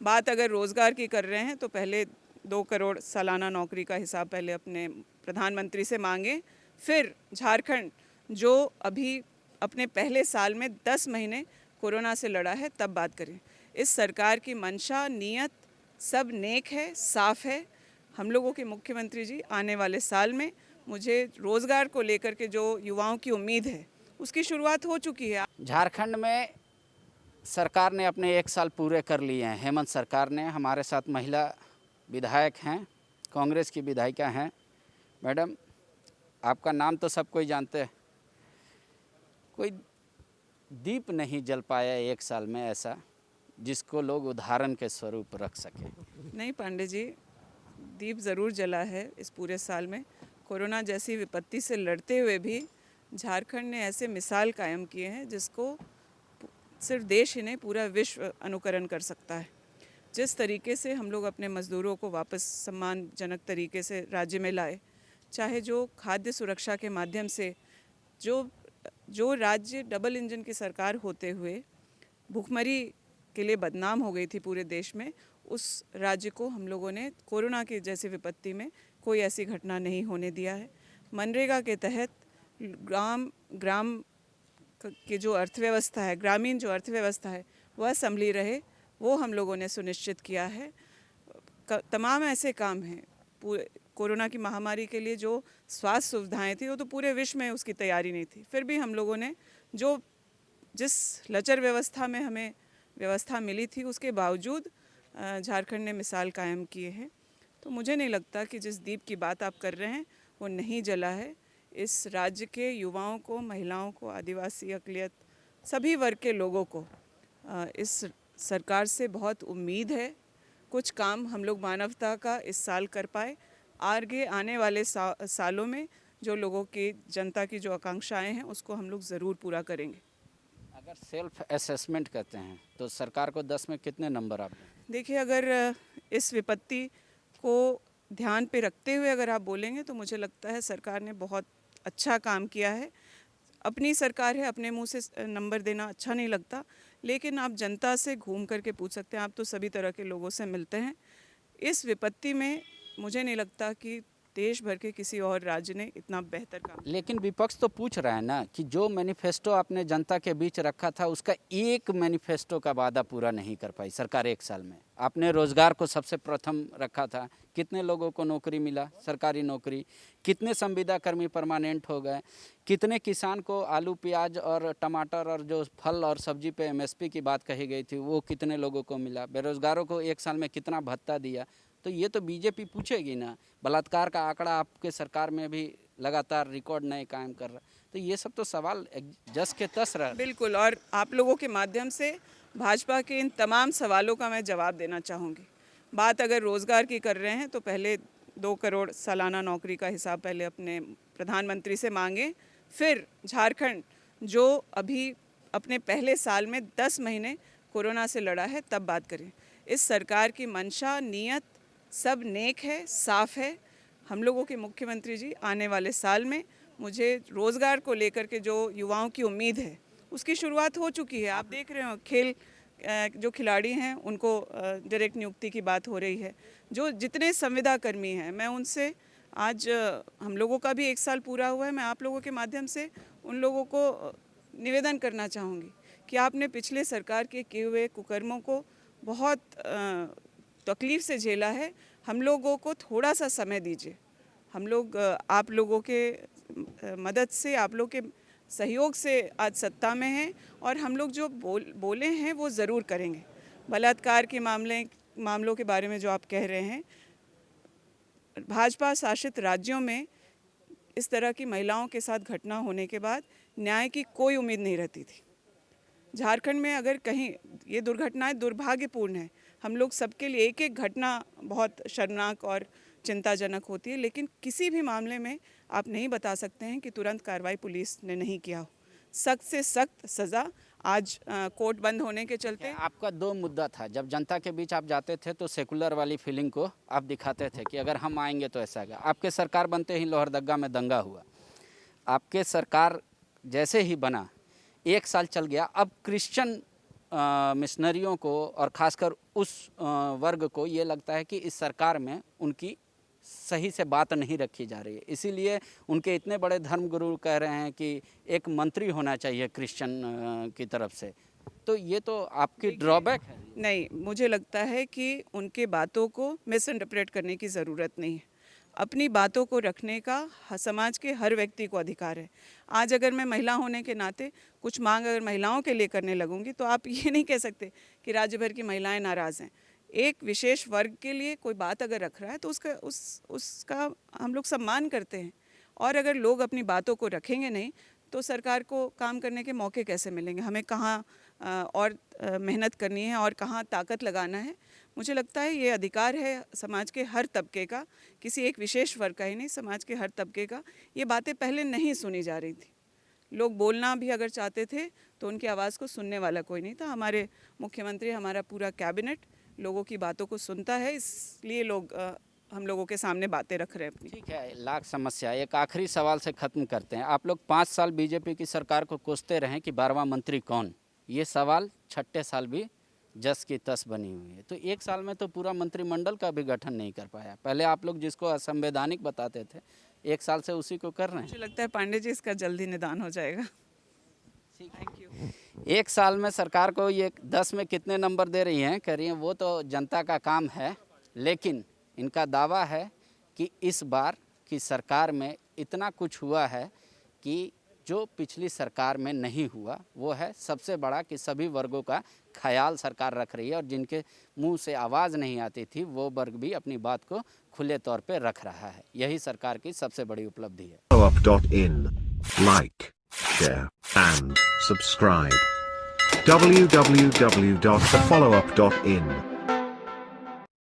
बात अगर रोज़गार की कर रहे हैं तो पहले 2 करोड़ सालाना नौकरी का हिसाब पहले अपने प्रधानमंत्री से मांगें। फिर झारखंड जो अभी अपने पहले साल में 10 महीने कोरोना से लड़ा है तब बात करें। इस सरकार की मंशा नीयत सब नेक है, साफ है। हम लोगों के मुख्यमंत्री जी आने वाले साल में मुझे रोज़गार को लेकर के जो युवाओं की उम्मीद है उसकी शुरुआत हो चुकी है। झारखंड में सरकार ने अपने 1 साल पूरे कर लिए हैं। हेमंत सरकार ने, हमारे साथ महिला विधायक हैं, कांग्रेस की विधायिका हैं। मैडम, आपका नाम तो सब कोई जानते हैं, कोई दीप नहीं जल पाया 1 साल में ऐसा जिसको लोग उदाहरण के स्वरूप रख सकें। नहीं पांडे जी, दीप ज़रूर जला है इस पूरे साल में। कोरोना जैसी विपत्ति से लड़ते हुए भी झारखंड ने ऐसे मिसाल कायम किए हैं जिसको सिर्फ देश ही नहीं पूरा विश्व अनुकरण कर सकता है। जिस तरीके से हम लोग अपने मज़दूरों को वापस सम्मानजनक तरीके से राज्य में लाए, चाहे जो खाद्य सुरक्षा के माध्यम से जो राज्य डबल इंजन की सरकार होते हुए भूखमरी के लिए बदनाम हो गई थी पूरे देश में, उस राज्य को हम लोगों ने कोरोना की जैसी विपत्ति में कोई ऐसी घटना नहीं होने दिया है। मनरेगा के तहत ग्राम की जो अर्थव्यवस्था है, ग्रामीण जो अर्थव्यवस्था है वह संभली रहे, वो हम लोगों ने सुनिश्चित किया है। तमाम ऐसे काम हैं। पूरे कोरोना की महामारी के लिए जो स्वास्थ्य सुविधाएं थी वो तो पूरे विश्व में उसकी तैयारी नहीं थी, फिर भी हम लोगों ने जिस लचर व्यवस्था में हमें व्यवस्था मिली थी उसके बावजूद झारखंड ने मिसाल कायम किए हैं। तो मुझे नहीं लगता कि जिस दीप की बात आप कर रहे हैं वो नहीं जला है। इस राज्य के युवाओं को, महिलाओं को, आदिवासी अक़लियत सभी वर्ग के लोगों को इस सरकार से बहुत उम्मीद है। कुछ काम हम लोग मानवता का इस साल कर पाए, आगे आने वाले सालों में जो लोगों की, जनता की जो आकांक्षाएं हैं उसको हम लोग ज़रूर पूरा करेंगे। अगर सेल्फ असेसमेंट करते हैं तो सरकार को 10 में कितने नंबर आप दें? देखिए, अगर इस विपत्ति को ध्यान पे रखते हुए अगर आप बोलेंगे तो मुझे लगता है सरकार ने बहुत अच्छा काम किया है। अपनी सरकार है, अपने मुंह से नंबर देना अच्छा नहीं लगता, लेकिन आप जनता से घूम करके पूछ सकते हैं। आप तो सभी तरह के लोगों से मिलते हैं। इस विपत्ति में मुझे नहीं लगता कि देश भर के किसी और राज्य ने इतना बेहतर काम। लेकिन विपक्ष तो पूछ रहा है ना कि जो मैनिफेस्टो आपने जनता के बीच रखा था उसका एक मैनिफेस्टो का वादा पूरा नहीं कर पाई सरकार 1 साल में। आपने रोजगार को सबसे प्रथम रखा था, कितने लोगों को नौकरी मिला, सरकारी नौकरी? कितने संविदा कर्मी परमानेंट हो गए? कितने किसान को आलू, प्याज और टमाटर और जो फल और सब्जी पे MSP की बात कही गई थी वो कितने लोगों को मिला? बेरोजगारों को 1 साल में कितना भत्ता दिया? तो ये तो बीजेपी पूछेगी ना। बलात्कार का आंकड़ा आपके सरकार में भी लगातार रिकॉर्ड नए कायम कर रहा, तो ये सब तो सवाल जस के तस रहा। बिल्कुल, और आप लोगों के माध्यम से भाजपा के इन तमाम सवालों का मैं जवाब देना चाहूँगी। बात अगर रोज़गार की कर रहे हैं तो पहले 2 करोड़ सालाना नौकरी का हिसाब पहले अपने प्रधानमंत्री से मांगें। फिर झारखंड जो अभी अपने पहले साल में 10 महीने कोरोना से लड़ा है तब बात करें। इस सरकार की मंशा नीयत सब नेक है, साफ है। हम लोगों के मुख्यमंत्री जी आने वाले साल में मुझे रोज़गार को लेकर के जो युवाओं की उम्मीद है उसकी शुरुआत हो चुकी है। आप देख रहे हो खेल जो खिलाड़ी हैं उनको डायरेक्ट नियुक्ति की बात हो रही है। जो जितने संविदा कर्मी हैं, मैं उनसे आज हम लोगों का भी 1 साल पूरा हुआ है, मैं आप लोगों के माध्यम से उन लोगों को निवेदन करना चाहूँगी कि आपने पिछले सरकार के किए हुए कुकर्मों को बहुत तकलीफ़ से झेला है। हम लोगों को थोड़ा सा समय दीजिए। हम लोग आप लोगों के मदद से, आप लोग के सहयोग से आज सत्ता में हैं और हम लोग जो बोले हैं वो ज़रूर करेंगे। बलात्कार के मामलों के बारे में जो आप कह रहे हैं, भाजपा शासित राज्यों में इस तरह की महिलाओं के साथ घटना होने के बाद न्याय की कोई उम्मीद नहीं रहती थी। झारखंड में अगर कहीं ये दुर्घटनाएं दुर्भाग्यपूर्ण है, हम लोग सबके लिए एक एक घटना बहुत शर्मनाक और चिंताजनक होती है, लेकिन किसी भी मामले में आप नहीं बता सकते हैं कि तुरंत कार्रवाई पुलिस ने नहीं किया हो। सख्त से सख्त सज़ा। आज कोर्ट बंद होने के चलते आपका 2 मुद्दा था। जब जनता के बीच आप जाते थे तो सेकुलर वाली फीलिंग को आप दिखाते थे कि अगर हम आएंगे तो ऐसा होगा। आपके सरकार बनते ही लोहरदगा में दंगा हुआ। आपके सरकार जैसे ही बना 1 साल चल गया, अब क्रिश्चियन मिशनरियों को और ख़ासकर उस वर्ग को ये लगता है कि इस सरकार में उनकी सही से बात नहीं रखी जा रही है। इसीलिए उनके इतने बड़े धर्मगुरु कह रहे हैं कि एक मंत्री होना चाहिए क्रिश्चियन की तरफ से। तो ये तो आपकी ड्रॉबैक है। नहीं, मुझे लगता है कि उनके बातों को मिस इंटरप्रेट करने की ज़रूरत नहीं है। अपनी बातों को रखने का समाज के हर व्यक्ति को अधिकार है। आज अगर मैं महिला होने के नाते कुछ मांग अगर महिलाओं के लिए करने लगूंगी तो आप ये नहीं कह सकते कि राज्य भर की महिलाएं नाराज़ हैं। एक विशेष वर्ग के लिए कोई बात अगर रख रहा है तो उसका हम लोग सम्मान करते हैं। और अगर लोग अपनी बातों को रखेंगे नहीं तो सरकार को काम करने के मौके कैसे मिलेंगे? हमें कहाँ और मेहनत करनी है और कहाँ ताकत लगाना है। मुझे लगता है ये अधिकार है समाज के हर तबके का, किसी एक विशेष वर्ग का ही नहीं, समाज के हर तबके का। ये बातें पहले नहीं सुनी जा रही थी। लोग बोलना भी अगर चाहते थे तो उनकी आवाज़ को सुनने वाला कोई नहीं था। हमारे मुख्यमंत्री, हमारा पूरा कैबिनेट लोगों की बातों को सुनता है, इसलिए लोग हम लोगों के सामने बातें रख रहे हैं अपनी। ठीक है, लाख समस्या। एक आखिरी सवाल से ख़त्म करते हैं। आप लोग 5 साल बीजेपी की सरकार को कोसते रहें कि 12वां मंत्री कौन? ये सवाल 6ठे साल भी जस की तस बनी हुई है। तो 1 साल में तो पूरा मंत्रिमंडल का भी गठन नहीं कर पाया। पहले आप लोग जिसको असंवैधानिक बताते थे 1 साल से उसी को कर रहे हैं। मुझे लगता है पांडे जी इसका जल्दी निदान हो जाएगा। Thank you. 1 साल में सरकार को ये 10 में कितने नंबर दे रही हैं, कह रही हैं वो तो जनता का काम है, लेकिन इनका दावा है कि इस बार की सरकार में इतना कुछ हुआ है कि जो पिछली सरकार में नहीं हुआ। वो है सबसे बड़ा कि सभी वर्गों का ख्याल सरकार रख रही है और जिनके मुंह से आवाज़ नहीं आती थी वो वर्ग भी अपनी बात को खुले तौर पे रख रहा है। यही सरकार की सबसे बड़ी उपलब्धि है। followup.in, like, share and subscribe. www.thefollowup.in